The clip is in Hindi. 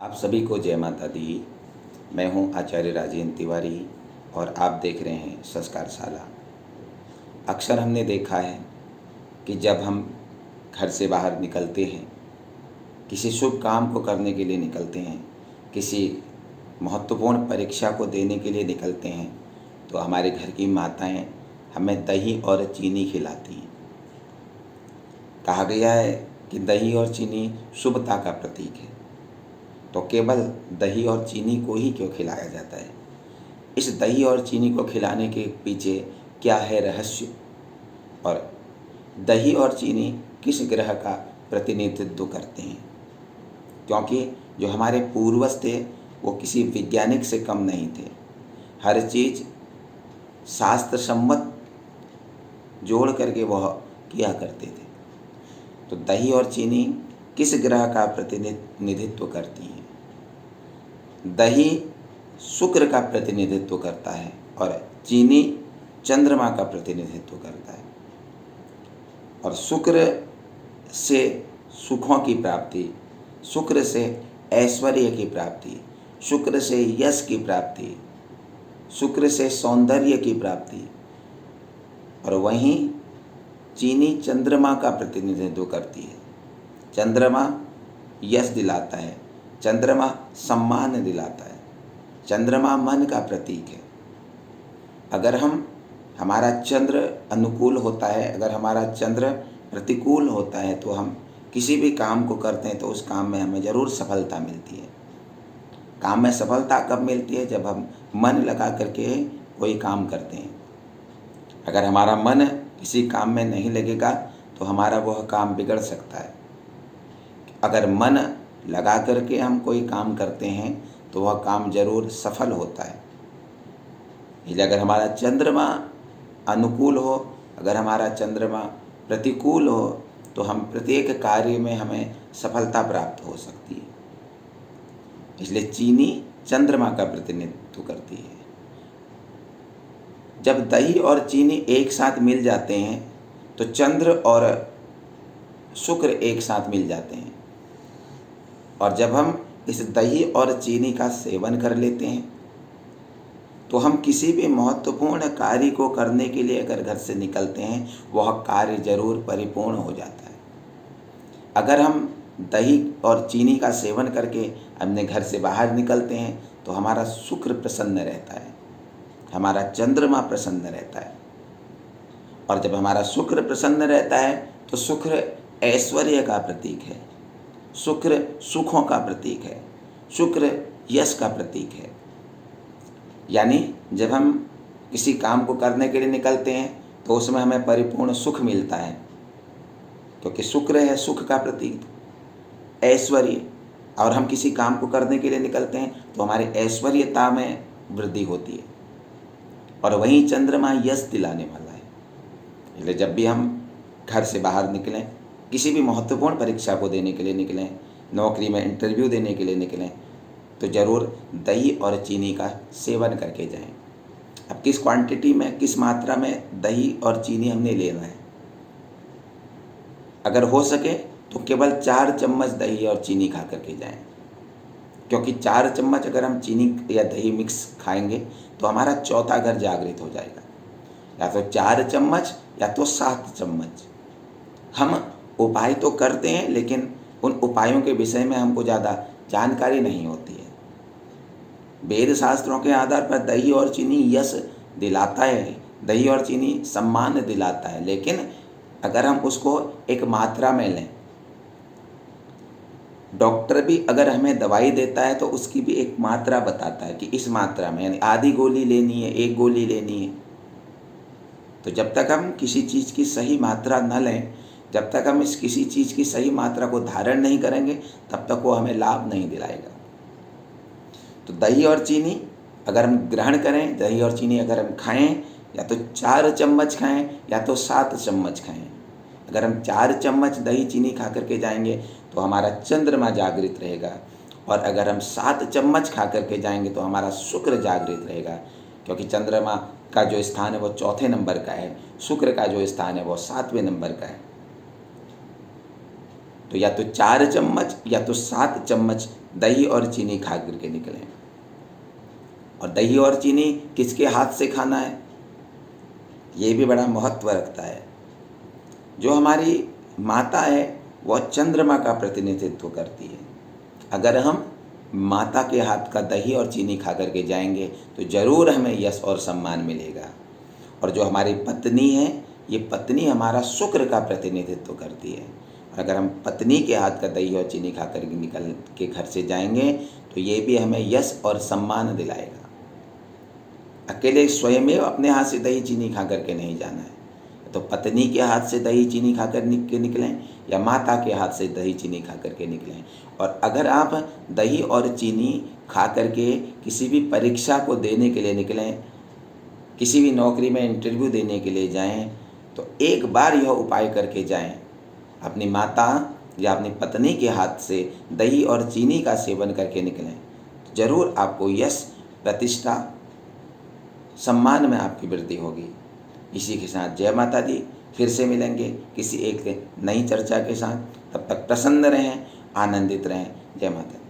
आप सभी को जय माता दी। मैं हूं आचार्य राजेंद्र तिवारी और आप देख रहे हैं संस्कारशाला। अक्सर हमने देखा है कि जब हम घर से बाहर निकलते हैं, किसी शुभ काम को करने के लिए निकलते हैं, किसी महत्वपूर्ण परीक्षा को देने के लिए निकलते हैं, तो हमारे घर की माताएं हमें दही और चीनी खिलाती हैं। कहा गया है कि दही और चीनी शुभता का प्रतीक है, तो केवल दही और चीनी को ही क्यों खिलाया जाता है? इस दही और चीनी को खिलाने के पीछे क्या है रहस्य, और दही और चीनी किस ग्रह का प्रतिनिधित्व करते हैं? क्योंकि जो हमारे पूर्वज थे वो किसी वैज्ञानिक से कम नहीं थे। हर चीज़ शास्त्र सम्मत जोड़ करके वह किया करते थे। तो दही और चीनी किस ग्रह का प्रतिनिधित्व करती हैं? दही शुक्र का प्रतिनिधित्व करता है और चीनी चंद्रमा का प्रतिनिधित्व करता है। और शुक्र से सुखों की प्राप्ति, शुक्र से ऐश्वर्य की प्राप्ति, शुक्र से यश की प्राप्ति, शुक्र से सौंदर्य की प्राप्ति, और वहीं चीनी चंद्रमा का प्रतिनिधित्व करती है। चंद्रमा यश दिलाता है, चंद्रमा सम्मान दिलाता है, चंद्रमा मन का प्रतीक है। अगर हमारा चंद्र अनुकूल होता है, अगर हमारा चंद्र प्रतिकूल होता है, तो हम किसी भी काम को करते हैं तो उस काम में हमें ज़रूर सफलता मिलती है। काम में सफलता कब मिलती है? जब हम मन लगा करके कोई काम करते हैं। अगर हमारा मन किसी काम में नहीं लगेगा तो हमारा वह काम बिगड़ सकता है। अगर मन लगा करके हम कोई काम करते हैं तो वह काम जरूर सफल होता है। इसलिए अगर हमारा चंद्रमा अनुकूल हो, अगर हमारा चंद्रमा प्रतिकूल हो, तो हम प्रत्येक कार्य में हमें सफलता प्राप्त हो सकती है। इसलिए चीनी चंद्रमा का प्रतिनिधित्व करती है। जब दही और चीनी एक साथ मिल जाते हैं तो चंद्र और शुक्र एक साथ मिल जाते हैं। और जब हम इस दही और चीनी का सेवन कर लेते हैं तो हम किसी भी महत्वपूर्ण कार्य को करने के लिए अगर घर से निकलते हैं, वह कार्य जरूर परिपूर्ण हो जाता है। अगर हम दही और चीनी का सेवन करके अपने घर से बाहर निकलते हैं तो हमारा शुक्र प्रसन्न रहता है, हमारा चंद्रमा प्रसन्न रहता है। और जब हमारा शुक्र प्रसन्न रहता है तो शुक्र ऐश्वर्य का प्रतीक है, शुक्र सुखों का प्रतीक है, शुक्र यश का प्रतीक है। यानी जब हम किसी काम को करने के लिए निकलते हैं तो उसमें हमें परिपूर्ण सुख मिलता है, क्योंकि शुक्र है सुख का प्रतीक, ऐश्वर्य। और हम किसी काम को करने के लिए निकलते हैं तो हमारी ऐश्वर्यता में वृद्धि होती है। और वहीं चंद्रमा यश दिलाने वाला है। इसलिए जब भी हम घर से बाहर निकलें, किसी भी महत्वपूर्ण परीक्षा को देने के लिए निकलें, नौकरी में इंटरव्यू देने के लिए निकलें, तो ज़रूर दही और चीनी का सेवन करके जाएं। अब किस क्वांटिटी में, किस मात्रा में दही और चीनी हमने लेना है? अगर हो सके तो केवल 4 चम्मच दही और चीनी खा करके जाएं, क्योंकि 4 चम्मच अगर हम चीनी या दही मिक्स खाएंगे तो हमारा चौथा घर जागृत हो जाएगा। या तो 4 चम्मच या तो 7 चम्मच। हम उपाय तो करते हैं, लेकिन उन उपायों के विषय में हमको ज़्यादा जानकारी नहीं होती है। वेद शास्त्रों के आधार पर दही और चीनी यश दिलाता है, दही और चीनी सम्मान दिलाता है, लेकिन अगर हम उसको एक मात्रा में लें, डॉक्टर भी अगर हमें दवाई देता है तो उसकी भी एक मात्रा बताता है कि इस मात्रा में, यानी आधी गोली लेनी है, 1 गोली लेनी है। तो जब तक हम किसी चीज़ की सही मात्रा न लें, जब तक हम इस किसी चीज़ की सही मात्रा को धारण नहीं करेंगे, तब तक वो हमें लाभ नहीं दिलाएगा। तो दही और चीनी अगर हम ग्रहण करें, दही और चीनी अगर हम खाएं, या तो 4 चम्मच खाएं या तो 7 चम्मच खाएं। अगर हम 4 चम्मच दही चीनी खा करके जाएंगे तो हमारा चंद्रमा जागृत रहेगा, और अगर हम 7 चम्मच खा करके जाएंगे तो हमारा शुक्र जागृत रहेगा, क्योंकि चंद्रमा का जो स्थान है वो चौथे नंबर का है, शुक्र का जो स्थान है वो 7वें नंबर का है। तो या तो 4 चम्मच या तो 7 चम्मच दही और चीनी खा करके निकलें। और दही और चीनी किसके हाथ से खाना है, ये भी बड़ा महत्व रखता है। जो हमारी माता है वह चंद्रमा का प्रतिनिधित्व करती है। अगर हम माता के हाथ का दही और चीनी खा करके जाएंगे तो ज़रूर हमें यश और सम्मान मिलेगा। और जो हमारी पत्नी है, ये पत्नी हमारा शुक्र का प्रतिनिधित्व करती है। और अगर हम पत्नी के हाथ का दही और चीनी खा कर निकल के घर से जाएंगे तो ये भी हमें यश और सम्मान दिलाएगा। अकेले स्वयं अपने हाथ से दही चीनी खा करके नहीं जाना है, तो पत्नी के हाथ से दही चीनी खा कर के निकलें या माता के हाथ से दही चीनी खा करके निकलें। और अगर आप दही और चीनी खा करके किसी भी परीक्षा को देने के लिए निकलें, किसी भी नौकरी में इंटरव्यू देने के लिए जाएं, तो एक बार यह उपाय करके जाएं, अपनी माता या अपनी पत्नी के हाथ से दही और चीनी का सेवन करके निकलें, ज़रूर आपको यश, प्रतिष्ठा, सम्मान में आपकी वृद्धि होगी। इसी के साथ जय माता दी। फिर से मिलेंगे किसी एक नई चर्चा के साथ। तब तक प्रसन्न रहें, आनंदित रहें। जय माता दी।